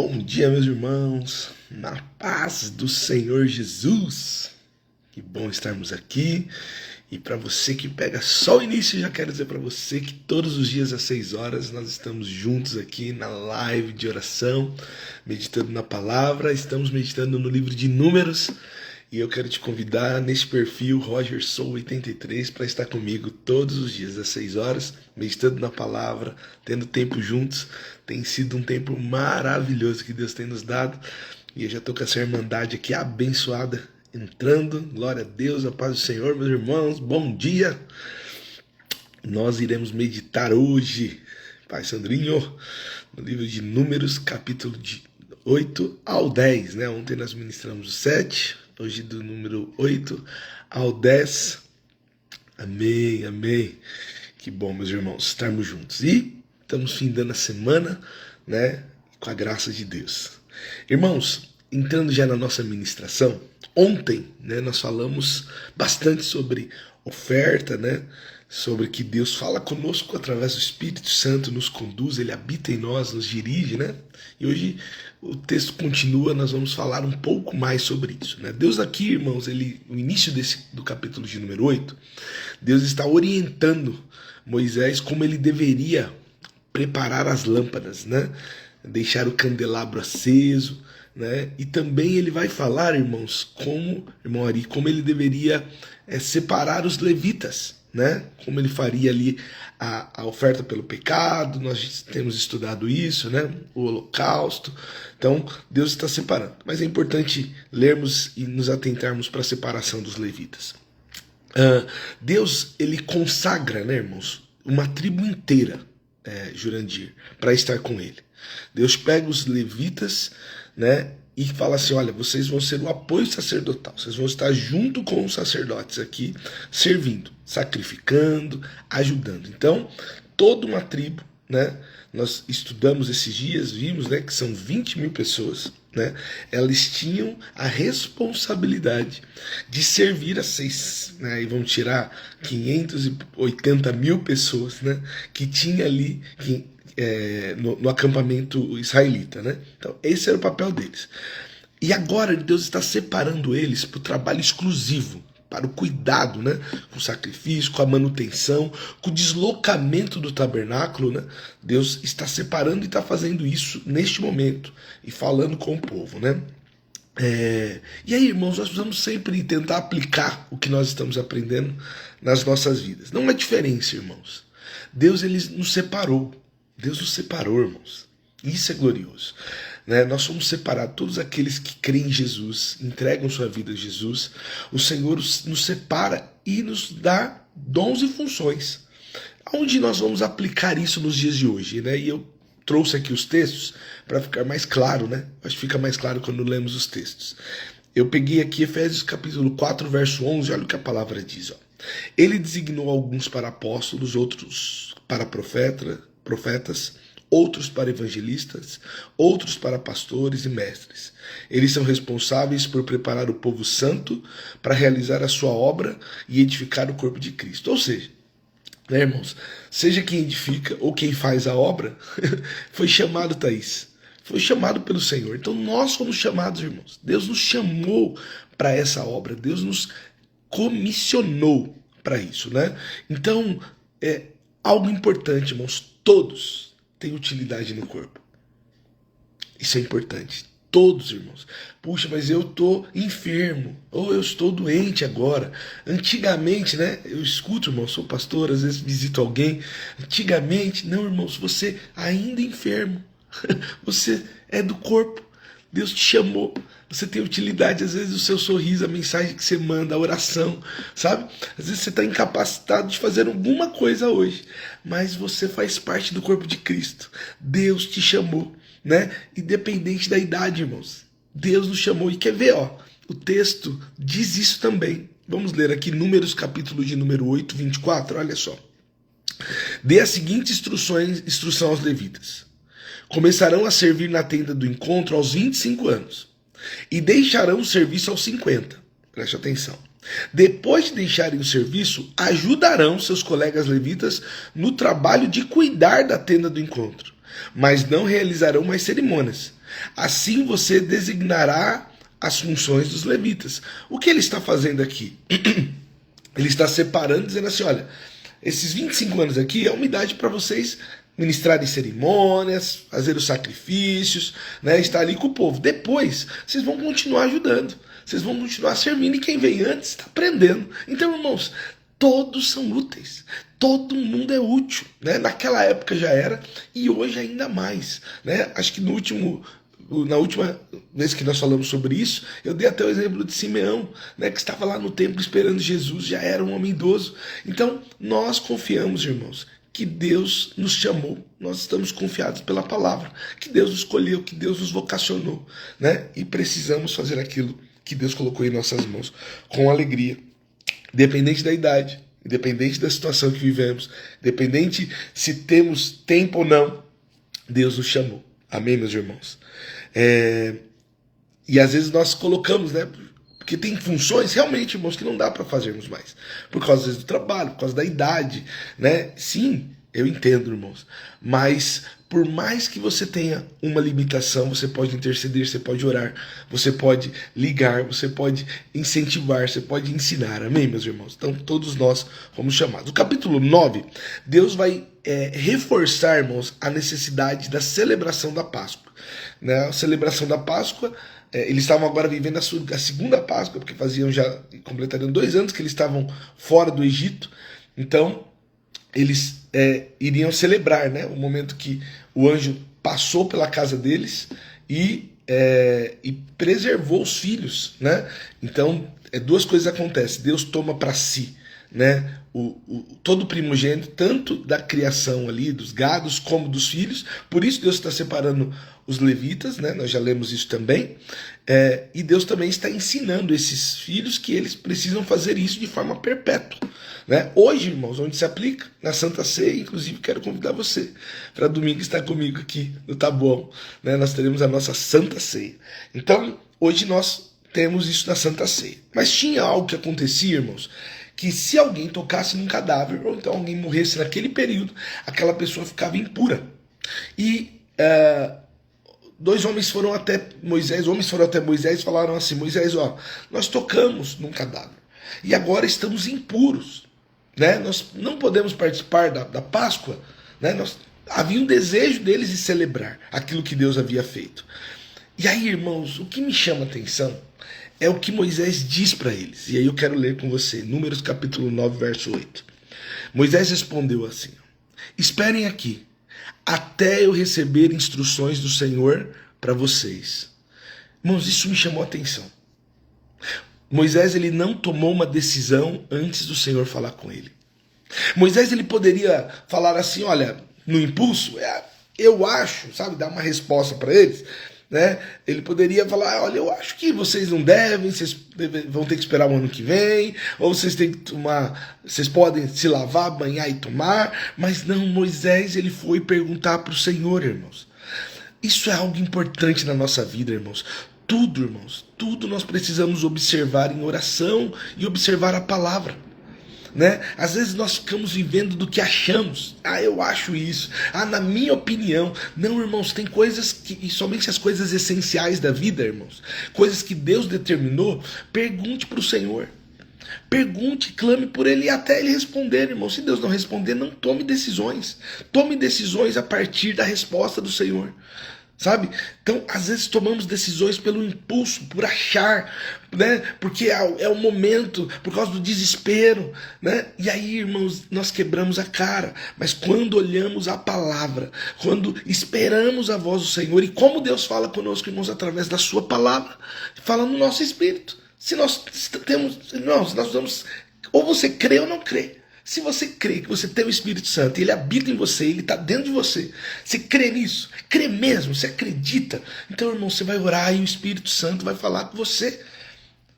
Bom dia, meus irmãos, na paz do Senhor Jesus. Que bom estarmos aqui. E para você que pega só o início, já quero dizer para você que todos os dias às 6 horas nós estamos juntos aqui na live de oração, meditando na palavra. Estamos meditando no livro de Números. E eu quero te convidar nesse perfil Roger Sou 83 para estar comigo todos os dias às 6 horas, meditando na palavra, tendo tempo juntos. Tem sido um tempo maravilhoso que Deus tem nos dado. E eu já estou com essa irmandade aqui abençoada, entrando. Glória a Deus, a paz do Senhor, meus irmãos. Bom dia! Nós iremos meditar hoje, Pai Sandrinho, no livro de Números, capítulo de 8 ao 10. Ontem nós ministramos o 7. Hoje do número 8 ao 10. Amém, amém. Que bom, meus irmãos, estarmos juntos. E estamos findando a semana, com a graça de Deus. Irmãos, entrando já na nossa ministração, ontem, nós falamos bastante sobre oferta, sobre que Deus fala conosco através do Espírito Santo, nos conduz, Ele habita em nós, nos dirige, E hoje o texto continua, nós vamos falar um pouco mais sobre isso, Deus aqui, irmãos, no início do capítulo de número 8, Deus está orientando Moisés como ele deveria preparar as lâmpadas, deixar o candelabro aceso, e também ele vai falar, irmãos, como ele deveria separar os levitas, como ele faria ali a oferta pelo pecado. Nós temos estudado isso, o holocausto. Então Deus está separando, mas é importante lermos e nos atentarmos para a separação dos levitas. Deus, ele consagra, irmãos, uma tribo inteira, Jurandir, para estar com ele. Deus pega os levitas, e fala assim: olha, vocês vão ser o apoio sacerdotal, vocês vão estar junto com os sacerdotes aqui, servindo, sacrificando, ajudando. Então, toda uma tribo, nós estudamos esses dias, vimos, que são 20 mil pessoas, elas tinham a responsabilidade de servir a 6, e vão tirar 580 mil pessoas, que tinha ali, no acampamento israelita, Então esse era o papel deles. E agora Deus está separando eles para o trabalho exclusivo, para o cuidado, com o sacrifício, com a manutenção, com o deslocamento do tabernáculo, Deus está separando e está fazendo isso neste momento e falando com o povo, E aí, irmãos, nós precisamos sempre tentar aplicar o que nós estamos aprendendo nas nossas vidas. Não há diferença, irmãos. Deus, ele nos separou. Deus nos separou, irmãos. Isso é glorioso. Nós somos separados, todos aqueles que creem em Jesus, entregam sua vida a Jesus. O Senhor nos separa e nos dá dons e funções. Onde nós vamos aplicar isso nos dias de hoje? E eu trouxe aqui os textos para ficar mais claro, Acho que fica mais claro quando lemos os textos. Eu peguei aqui Efésios capítulo 4, verso 11, olha o que a palavra diz. Ele designou alguns para apóstolos, outros para profetas, outros para evangelistas, outros para pastores e mestres. Eles são responsáveis por preparar o povo santo para realizar a sua obra e edificar o corpo de Cristo. Ou seja, irmãos, seja quem edifica ou quem faz a obra, foi chamado, Thaís, foi chamado pelo Senhor. Então nós fomos chamados, irmãos. Deus nos chamou para essa obra, Deus nos comissionou para isso, Então, é algo importante, irmãos. Todos têm utilidade no corpo. Isso é importante. Todos, irmãos. Puxa, mas eu estou enfermo. Ou eu estou doente agora. Antigamente, eu escuto, irmão, sou pastor, às vezes visito alguém. Antigamente, não, irmãos, você ainda é enfermo. Você é do corpo. Deus te chamou. Você tem utilidade, às vezes, o seu sorriso, a mensagem que você manda, a oração, sabe? Às vezes você está incapacitado de fazer alguma coisa hoje, mas você faz parte do corpo de Cristo. Deus te chamou, Independente da idade, irmãos. Deus nos chamou. E quer ver, o texto diz isso também. Vamos ler aqui Números, capítulo de número 8, 24, olha só. Dê a seguinte instrução aos levitas. Começarão a servir na tenda do encontro aos 25 anos. E deixarão o serviço aos 50. Preste atenção. Depois de deixarem o serviço, ajudarão seus colegas levitas no trabalho de cuidar da tenda do encontro, mas não realizarão mais cerimônias. Assim você designará as funções dos levitas. O que ele está fazendo aqui? Ele está separando, dizendo assim, olha, esses 25 anos aqui é uma idade para vocês ministrarem cerimônias, fazer os sacrifícios, né, estar ali com o povo. Depois, vocês vão continuar ajudando, vocês vão continuar servindo, e quem vem antes está aprendendo. Então, irmãos, todos são úteis, todo mundo é útil, né? Naquela época já era, e hoje ainda mais, né? Acho que na última vez que nós falamos sobre isso, eu dei até o exemplo de Simeão, né, que estava lá no templo esperando Jesus, já era um homem idoso. Então, nós confiamos, irmãos, que Deus nos chamou, nós estamos confiados pela palavra, que Deus nos escolheu, que Deus nos vocacionou, né? E precisamos fazer aquilo que Deus colocou em nossas mãos com alegria, independente da idade, independente da situação que vivemos, independente se temos tempo ou não, Deus nos chamou. Amém, meus irmãos? E às vezes nós colocamos, né? Porque tem funções, realmente, irmãos, que não dá para fazermos mais. Por causa, às vezes, do trabalho, por causa da idade, né? Sim, eu entendo, irmãos. Mas, por mais que você tenha uma limitação, você pode interceder, você pode orar, você pode ligar, você pode incentivar, você pode ensinar. Amém, meus irmãos? Então, todos nós fomos chamados. No capítulo 9, Deus vai reforçar, irmãos, a necessidade da celebração da Páscoa. Né? A celebração da Páscoa, eles estavam agora vivendo a segunda Páscoa, porque completariam 2 anos que eles estavam fora do Egito. Então, eles iriam celebrar, né, o momento que o anjo passou pela casa deles e preservou os filhos, né? Então, 2 coisas acontecem. Deus toma para si, né, todo o primogênito, tanto da criação ali, dos gados, como dos filhos. Por isso Deus está separando os levitas, né? Nós já lemos isso também. E Deus também está ensinando esses filhos que eles precisam fazer isso de forma perpétua, né? Hoje, irmãos, onde se aplica? Na Santa Ceia. Inclusive, quero convidar você para domingo estar comigo aqui no Taboão, né? Nós teremos a nossa Santa Ceia. Então, hoje nós temos isso na Santa Ceia. Mas tinha algo que acontecia, irmãos, que se alguém tocasse num cadáver, ou então alguém morresse naquele período, aquela pessoa ficava impura. E 2 homens foram até Moisés e falaram assim: Moisés, ó, nós tocamos num cadáver e agora estamos impuros, né? Nós não podemos participar da Páscoa, né? Havia um desejo deles de celebrar aquilo que Deus havia feito. E aí, irmãos, o que me chama a atenção é o que Moisés diz para eles. E aí eu quero ler com você, Números capítulo 9, verso 8. Moisés respondeu assim: esperem aqui, até eu receber instruções do Senhor para vocês. Irmãos, isso me chamou a atenção. Moisés, ele não tomou uma decisão antes do Senhor falar com ele. Moisés, ele poderia falar assim, olha, no impulso, eu acho, sabe, dar uma resposta para eles, né? Ele poderia falar, olha, eu acho que vocês não devem, vocês vão ter que esperar o ano que vem, ou vocês têm que tomar, vocês podem se lavar, banhar e tomar. Mas não, Moisés, ele foi perguntar para o Senhor, irmãos. Isso é algo importante na nossa vida, irmãos. Tudo, irmãos, tudo nós precisamos observar em oração e observar a palavra, né? Às vezes nós ficamos vivendo do que achamos. Eu acho isso. Na minha opinião. Não, irmãos, tem coisas e somente as coisas essenciais da vida, irmãos, coisas que Deus determinou, pergunte para o Senhor. Pergunte, clame por Ele e até Ele responder, irmão. Se Deus não responder, não tome decisões. Tome decisões a partir da resposta do Senhor. Sabe? Então, às vezes tomamos decisões pelo impulso, por achar, né? Porque é o momento, por causa do desespero, né? E aí, irmãos, nós quebramos a cara. Mas quando olhamos a palavra, quando esperamos a voz do Senhor, e como Deus fala conosco, irmãos, através da sua palavra, fala no nosso espírito. Se nós temos, nós vamos, ou você crê ou não crê. Se você crê que você tem o Espírito Santo, ele habita em você, ele está dentro de você, você crê nisso, crê mesmo, você acredita, então, irmão, você vai orar e o Espírito Santo vai falar com você.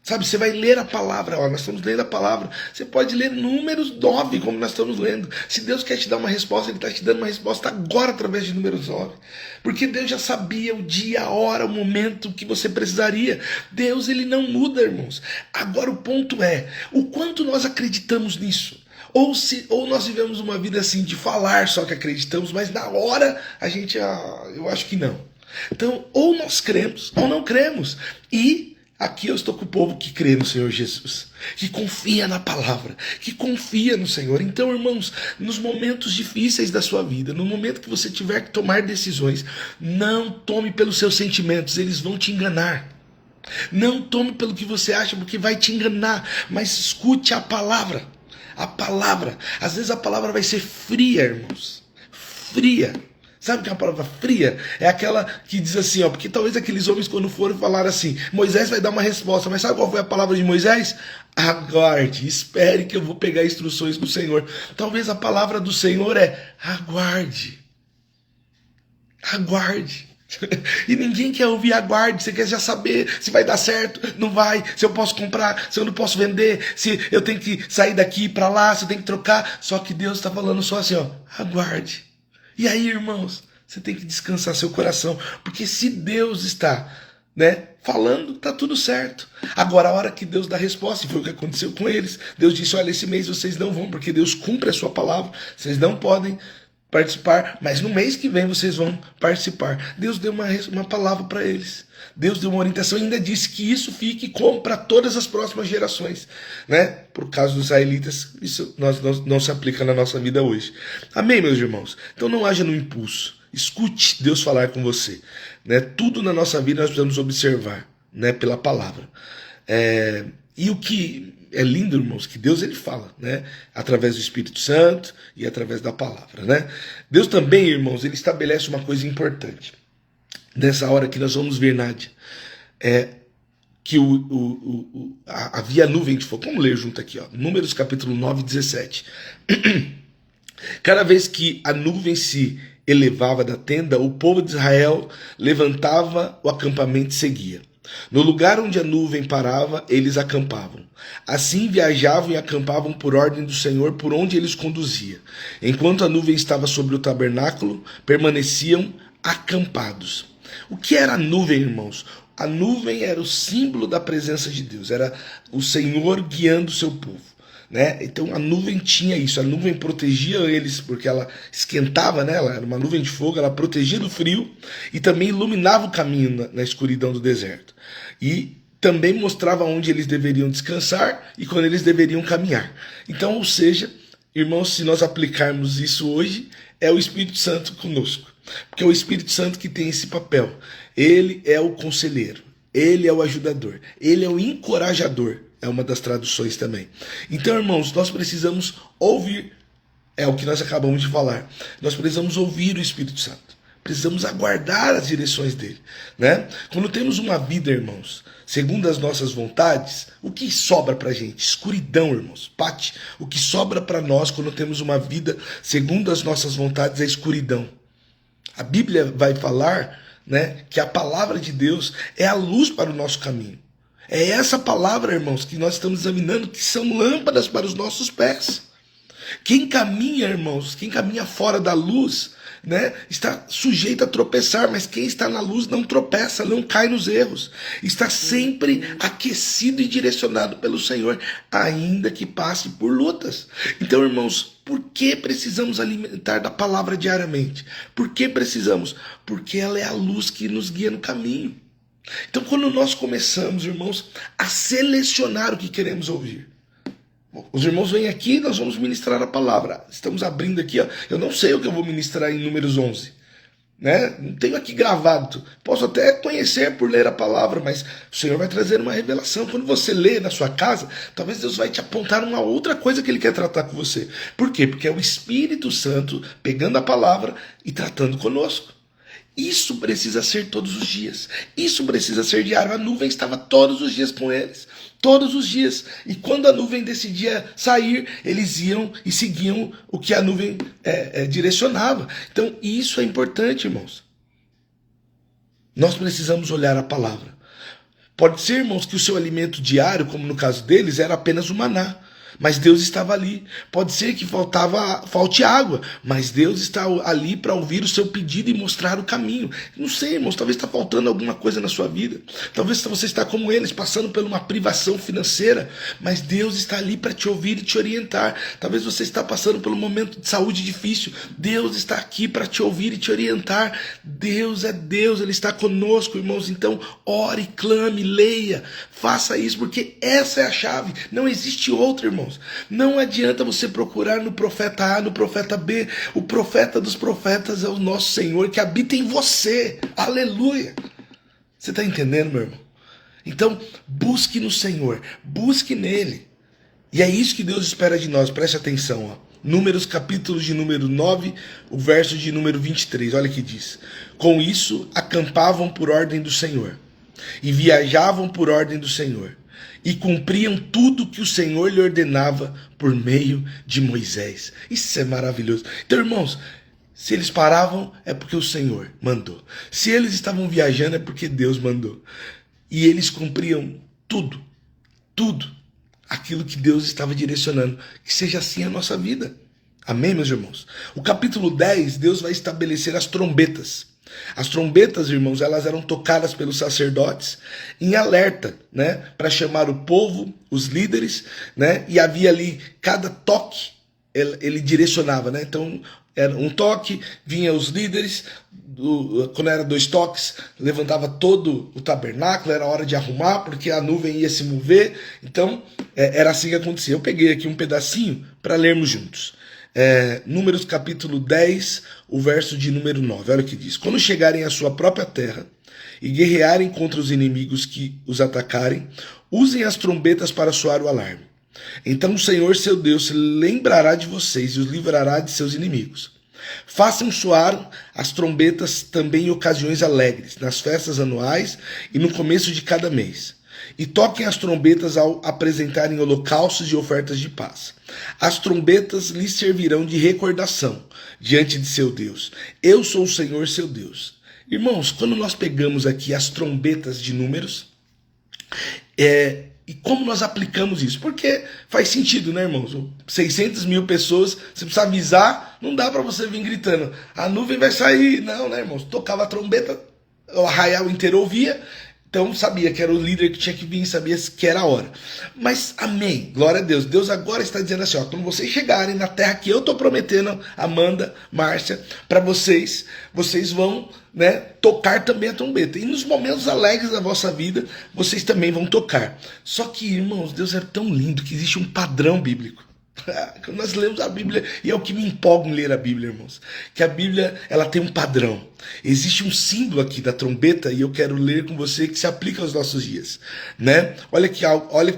Sabe, você vai ler a palavra, nós estamos lendo a palavra, você pode ler Números 9, como nós estamos lendo. Se Deus quer te dar uma resposta, Ele está te dando uma resposta agora através de Números 9. Porque Deus já sabia o dia, a hora, o momento que você precisaria. Deus, Ele não muda, irmãos. Agora o ponto é, o quanto nós acreditamos nisso? Ou nós vivemos uma vida assim, de falar só que acreditamos, mas na hora a gente, eu acho que não. Então, ou nós cremos ou não cremos. E aqui eu estou com o povo que crê no Senhor Jesus, que confia na palavra, que confia no Senhor. Então, irmãos, nos momentos difíceis da sua vida, no momento que você tiver que tomar decisões, não tome pelos seus sentimentos, eles vão te enganar. Não tome pelo que você acha, porque vai te enganar, mas escute a palavra. A palavra, às vezes a palavra vai ser fria, irmãos. Fria. Sabe o que é a palavra fria? É aquela que diz assim, ó, porque talvez aqueles homens quando foram falaram assim, Moisés vai dar uma resposta, mas sabe qual foi a palavra de Moisés? Aguarde, espere que eu vou pegar instruções do Senhor. Talvez a palavra do Senhor é aguarde. Aguarde. E ninguém quer ouvir aguarde, você quer já saber se vai dar certo, não vai, se eu posso comprar, se eu não posso vender, se eu tenho que sair daqui para lá, se eu tenho que trocar. Só que Deus está falando só assim, ó, aguarde. E aí, irmãos, você tem que descansar seu coração, porque se Deus está, falando, tá tudo certo. Agora, a hora que Deus dá a resposta, e foi o que aconteceu com eles, Deus disse, olha, esse mês vocês não vão, porque Deus cumpre a sua palavra, vocês não podem participar, mas no mês que vem vocês vão participar. Deus deu uma palavra para eles. Deus deu uma orientação e ainda disse que isso fique como para todas as próximas gerações. Por causa dos israelitas, isso não se aplica na nossa vida hoje. Amém, meus irmãos? Então não haja no impulso. Escute Deus falar com você. Tudo na nossa vida nós precisamos observar pela palavra. E o que é lindo, irmãos, que Deus ele fala, através do Espírito Santo e através da palavra, Deus também, irmãos, ele estabelece uma coisa importante. Nessa hora que nós vamos ver, Nádia, que havia nuvem de fogo. Vamos ler junto aqui, ó, Números capítulo 9, 17. Cada vez que a nuvem se elevava da tenda, o povo de Israel levantava o acampamento e seguia. No lugar onde a nuvem parava, eles acampavam. Assim viajavam e acampavam por ordem do Senhor por onde eles conduzia. Enquanto a nuvem estava sobre o tabernáculo, permaneciam acampados. O que era a nuvem, irmãos? A nuvem era o símbolo da presença de Deus, era o Senhor guiando o seu povo. Então a nuvem tinha isso, a nuvem protegia eles porque ela esquentava, ela era uma nuvem de fogo, ela protegia do frio e também iluminava o caminho na escuridão do deserto. E também mostrava onde eles deveriam descansar e quando eles deveriam caminhar. Então, ou seja, irmãos, se nós aplicarmos isso hoje, é o Espírito Santo conosco. Porque é o Espírito Santo que tem esse papel. Ele é o conselheiro, ele é o ajudador, ele é o encorajador. É uma das traduções também. Então, irmãos, nós precisamos ouvir. É o que nós acabamos de falar. Nós precisamos ouvir o Espírito Santo. Precisamos aguardar as direções dele. Quando temos uma vida, irmãos, segundo as nossas vontades, o que sobra pra gente? Escuridão, irmãos. Pati, o que sobra para nós quando temos uma vida segundo as nossas vontades é escuridão. A Bíblia vai falar, que a palavra de Deus é a luz para o nosso caminho. É essa palavra, irmãos, que nós estamos examinando, que são lâmpadas para os nossos pés. Quem caminha, irmãos, quem caminha fora da luz, está sujeito a tropeçar, mas quem está na luz não tropeça, não cai nos erros. Está sempre aquecido e direcionado pelo Senhor, ainda que passe por lutas. Então, irmãos, por que precisamos alimentar da palavra diariamente? Por que precisamos? Porque ela é a luz que nos guia no caminho. Então, quando nós começamos, irmãos, a selecionar o que queremos ouvir, os irmãos vêm aqui, nós vamos ministrar a palavra. Estamos abrindo aqui, ó. Eu não sei o que eu vou ministrar em Números 11. Não tenho aqui gravado. Posso até conhecer por ler a palavra, mas o Senhor vai trazer uma revelação. Quando você lê na sua casa, talvez Deus vai te apontar uma outra coisa que Ele quer tratar com você. Por quê? Porque é o Espírito Santo pegando a palavra e tratando conosco. Isso precisa ser todos os dias. Isso precisa ser diário. A nuvem estava todos os dias com eles. Todos os dias. E quando a nuvem decidia sair, eles iam e seguiam o que a nuvem direcionava. Então, isso é importante, irmãos. Nós precisamos olhar a palavra. Pode ser, irmãos, que o seu alimento diário, como no caso deles, era apenas o maná. mas Deus estava ali. Pode ser que falte água, mas Deus está ali para ouvir o seu pedido e mostrar o caminho. Não sei, irmãos, talvez está faltando alguma coisa na sua vida. Talvez você está como eles, passando por uma privação financeira, mas Deus está ali para te ouvir e te orientar. Talvez você está passando por um momento de saúde difícil. Deus está aqui para te ouvir e te orientar. Deus é Deus, Ele está conosco, irmãos. Então, ore, clame, leia, faça isso, porque essa é a chave. Não existe outra, irmãos. Não adianta você procurar no profeta A, no profeta B. O profeta dos profetas é o nosso Senhor, que habita em você. Aleluia! Você está entendendo, meu irmão? Então, busque no Senhor, busque nele. E é isso que Deus espera de nós, preste atenção. Ó. Números, capítulo de número 9, o verso de número 23, olha o que diz. Com isso, acampavam por ordem do Senhor, e viajavam por ordem do Senhor, e cumpriam tudo que o Senhor lhe ordenava por meio de Moisés. Isso é maravilhoso. Então, irmãos, se eles paravam, é porque o Senhor mandou. Se eles estavam viajando, é porque Deus mandou. E eles cumpriam tudo aquilo que Deus estava direcionando. Que seja assim a nossa vida. Amém, meus irmãos? O capítulo 10, Deus vai estabelecer as trombetas. As trombetas, irmãos, elas eram tocadas pelos sacerdotes em alerta, né, para chamar o povo, os líderes, né, e havia ali cada toque, ele direcionava, né, então era um toque, vinha os líderes, quando era 2 toques, levantava todo o tabernáculo, era hora de arrumar, porque a nuvem ia se mover, então era assim que acontecia. Eu peguei aqui um pedacinho para lermos juntos. Números capítulo 10, o verso de número 9, olha o que diz. Quando chegarem à sua própria terra e guerrearem contra os inimigos que os atacarem, usem as trombetas para soar o alarme. Então o Senhor seu Deus se lembrará de vocês e os livrará de seus inimigos. Façam soar as trombetas também em ocasiões alegres, nas festas anuais e no começo de cada mês. E toquem as trombetas ao apresentarem holocaustos e ofertas de paz. As trombetas lhes servirão de recordação diante de seu Deus. Eu sou o Senhor seu Deus. Irmãos, quando nós pegamos aqui as trombetas de números, e como nós aplicamos isso? Porque faz sentido, né, irmãos? 600 mil pessoas, você precisa avisar, não dá para você vir gritando, a nuvem vai sair. Não, né, irmãos? Tocava a trombeta, o arraial inteiro ouvia, então sabia que era o líder que tinha que vir, sabia que era a hora. Mas amém, glória a Deus. Deus agora está dizendo assim, ó, quando vocês chegarem na terra que eu estou prometendo, Amanda, Márcia, para vocês vão, né, tocar também a trombeta. E nos momentos alegres da vossa vida, vocês também vão tocar. Só que, irmãos, Deus é tão lindo que existe um padrão bíblico. Quando nós lemos a Bíblia, e é o que me empolga em ler a Bíblia, irmãos, que a Bíblia, ela tem um padrão. Existe um símbolo aqui da trombeta, e eu quero ler com você, que se aplica aos nossos dias, né? Olha que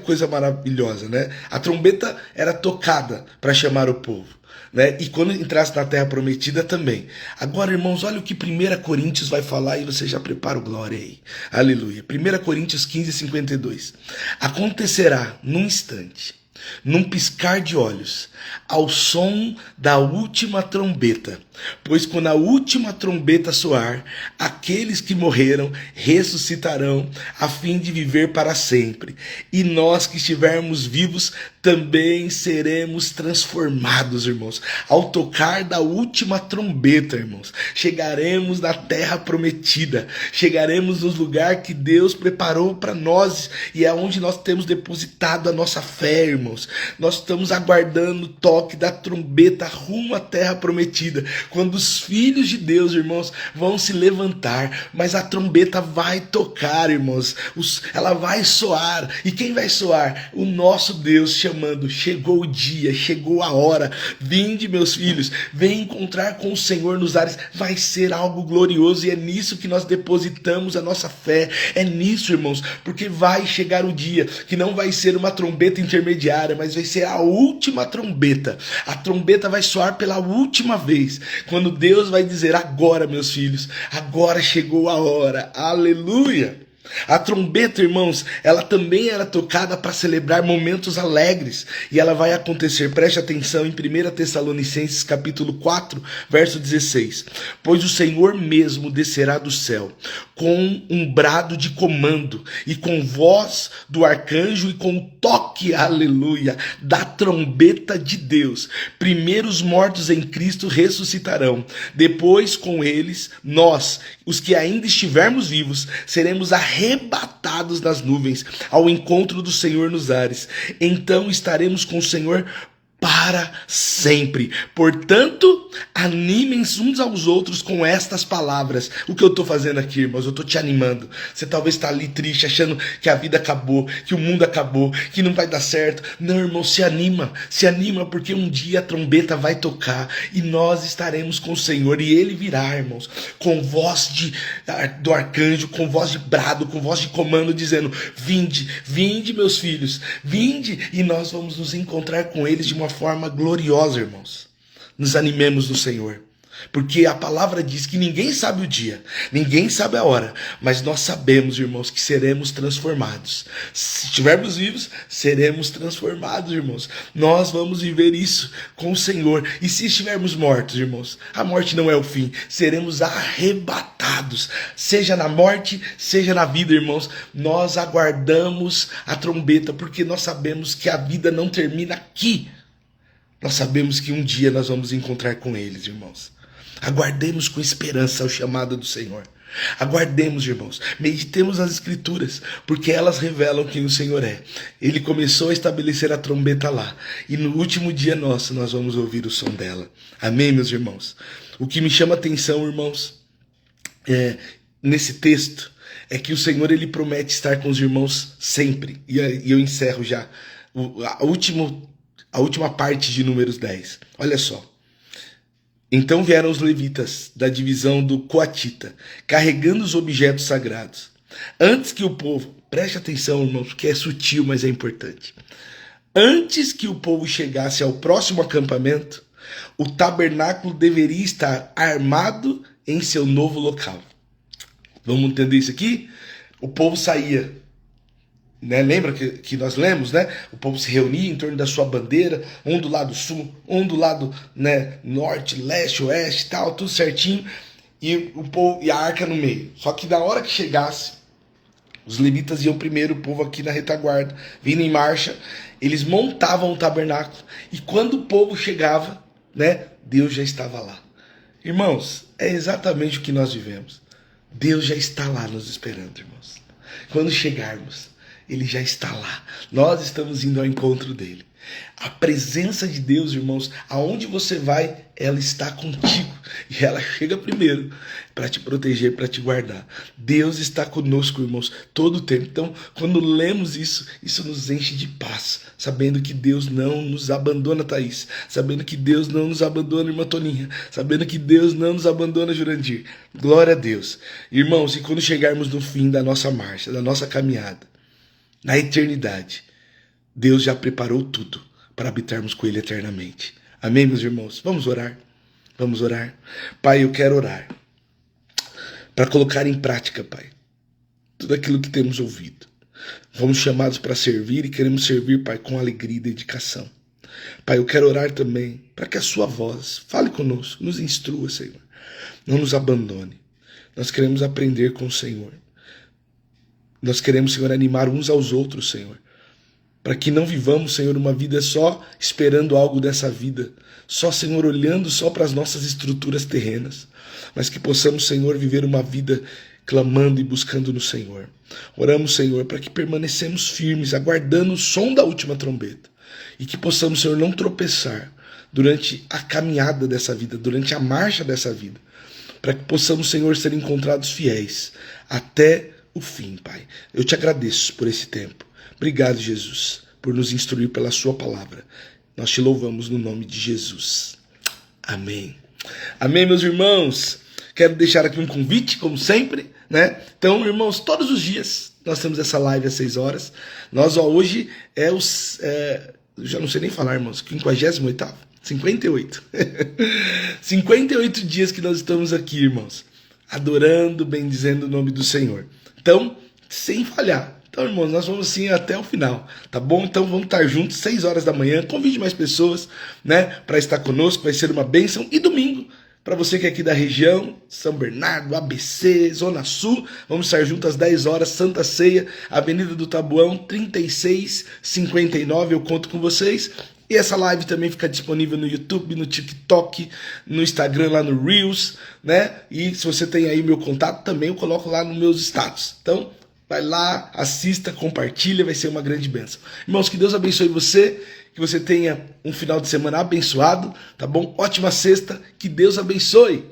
coisa maravilhosa, né? A trombeta era tocada para chamar o povo, né? E quando entrasse na terra prometida também. Agora, irmãos, olha o que 1 Coríntios vai falar, e você já prepara o glória aí. Aleluia. 1 Coríntios 15, 52. Acontecerá num instante, num piscar de olhos, ao som da última trombeta. Pois quando a última trombeta soar, aqueles que morreram ressuscitarão, a fim de viver para sempre. E nós que estivermos vivos também seremos transformados, irmãos. Ao tocar da última trombeta, irmãos, chegaremos na terra prometida. Chegaremos nos lugares que Deus preparou para nós, e é onde nós temos depositado a nossa fé, irmãos. Nós estamos aguardando o toque da trombeta rumo à terra prometida, quando os filhos de Deus, irmãos, vão se levantar, mas a trombeta vai tocar, irmãos, ela vai soar. E quem vai soar? O nosso Deus chamando, chegou o dia, chegou a hora, vinde meus filhos, vem encontrar com o Senhor nos ares. Vai ser algo glorioso, e é nisso que nós depositamos a nossa fé, é nisso, irmãos, porque vai chegar o dia que não vai ser uma trombeta intermediária, mas vai ser a última trombeta. A trombeta vai soar pela última vez, quando Deus vai dizer, agora meus filhos, agora chegou a hora, aleluia. A trombeta, irmãos, ela também era tocada para celebrar momentos alegres. E ela vai acontecer, preste atenção, em 1 Tessalonicenses capítulo 4, verso 16. Pois o Senhor mesmo descerá do céu, com um brado de comando, e com voz do arcanjo, e com toque, aleluia, da trombeta de Deus. Primeiro os mortos em Cristo ressuscitarão. Depois, com eles, nós, os que ainda estivermos vivos, seremos arrebatados nas nuvens, ao encontro do Senhor nos ares. Então estaremos com o Senhor para sempre. Portanto, animem-se uns aos outros com estas palavras. O que eu estou fazendo aqui, irmãos? Eu estou te animando. Você talvez está ali triste, achando que a vida acabou, que o mundo acabou, que não vai dar certo. Não, irmão, se anima, porque um dia a trombeta vai tocar e nós estaremos com o Senhor, e Ele virá, irmãos, com voz do arcanjo, com voz de brado, com voz de comando, dizendo: vinde, meus filhos, vinde, e nós vamos nos encontrar com eles de uma forma gloriosa, irmãos. Nos animemos no Senhor, porque a palavra diz que ninguém sabe o dia, ninguém sabe a hora, mas nós sabemos, irmãos, que seremos transformados. Se estivermos vivos, seremos transformados, irmãos. Nós vamos viver isso com o Senhor. E se estivermos mortos, irmãos, a morte não é o fim, seremos arrebatados, seja na morte, seja na vida, irmãos. Nós aguardamos a trombeta, porque nós sabemos que a vida não termina aqui. Nós sabemos que um dia nós vamos encontrar com eles, irmãos. Aguardemos com esperança o chamado do Senhor. Aguardemos, irmãos. Meditemos as Escrituras, porque elas revelam quem o Senhor é. Ele começou a estabelecer a trombeta lá, e no último dia nosso nós vamos ouvir o som dela. Amém, meus irmãos? O que me chama a atenção, irmãos, nesse texto, é que o Senhor, ele promete estar com os irmãos sempre. E eu encerro já a última parte de Números 10. Olha só. Então vieram os levitas da divisão do Coatita, carregando os objetos sagrados. Antes que o povo, preste atenção, irmãos, porque é sutil, mas é importante. Antes que o povo chegasse ao próximo acampamento, o tabernáculo deveria estar armado em seu novo local. Vamos entender isso aqui? O povo saía, né? Lembra que nós lemos, né? O povo se reunia em torno da sua bandeira, um do lado sul, um do lado, né, norte, leste, oeste, tal, tudo certinho, e o povo e a arca no meio. Só que na hora que chegasse, os levitas iam primeiro, o povo aqui na retaguarda, vindo em marcha, eles montavam o tabernáculo, e quando o povo chegava, né, Deus já estava lá. Irmãos, é exatamente o que nós vivemos. Deus já está lá nos esperando, irmãos. Quando chegarmos, Ele já está lá. Nós estamos indo ao encontro dele. A presença de Deus, irmãos, aonde você vai, ela está contigo. E ela chega primeiro para te proteger, para te guardar. Deus está conosco, irmãos, todo o tempo. Então, quando lemos isso, isso nos enche de paz. Sabendo que Deus não nos abandona, Thaís. Sabendo que Deus não nos abandona, irmã Toninha. Sabendo que Deus não nos abandona, Jurandir. Glória a Deus. Irmãos, e quando chegarmos no fim da nossa marcha, da nossa caminhada, na eternidade, Deus já preparou tudo para habitarmos com Ele eternamente. Amém, meus irmãos? Vamos orar? Vamos orar? Pai, eu quero orar para colocar em prática, Pai, tudo aquilo que temos ouvido. Fomos chamados para servir e queremos servir, Pai, com alegria e dedicação. Pai, eu quero orar também para que a sua voz fale conosco, nos instrua, Senhor. Não nos abandone. Nós queremos aprender com o Senhor. Nós queremos, Senhor, animar uns aos outros, Senhor, para que não vivamos, Senhor, uma vida só esperando algo dessa vida, só, Senhor, olhando só para as nossas estruturas terrenas, mas que possamos, Senhor, viver uma vida clamando e buscando no Senhor. Oramos, Senhor, para que permanecemos firmes, aguardando o som da última trombeta, e que possamos, Senhor, não tropeçar durante a caminhada dessa vida, durante a marcha dessa vida, para que possamos, Senhor, ser encontrados fiéis até o fim, Pai. Eu te agradeço por esse tempo. Obrigado, Jesus, por nos instruir pela sua palavra. Nós te louvamos no nome de Jesus. Amém. Amém, meus irmãos. Quero deixar aqui um convite, como sempre, né? Então, irmãos, todos os dias nós temos essa live às 6 horas. Nós, hoje já não sei nem falar, irmãos, 58º? 58. 58 dias que nós estamos aqui, irmãos, adorando, bendizendo o nome do Senhor. Então, sem falhar. Então, irmãos, nós vamos sim até o final, tá bom? Então vamos estar juntos, 6 horas da manhã. Convide mais pessoas, né, para estar conosco, vai ser uma bênção. E domingo, para você que é aqui da região, São Bernardo, ABC, Zona Sul, vamos estar juntos às 10 horas, Santa Ceia, Avenida do Tabuão, 3659, eu conto com vocês. E essa live também fica disponível no YouTube, no TikTok, no Instagram, lá no Reels, né? E se você tem aí meu contato, também eu coloco lá nos meus status. Então, vai lá, assista, compartilha, vai ser uma grande bênção. Irmãos, que Deus abençoe você, que você tenha um final de semana abençoado, tá bom? Ótima sexta, que Deus abençoe.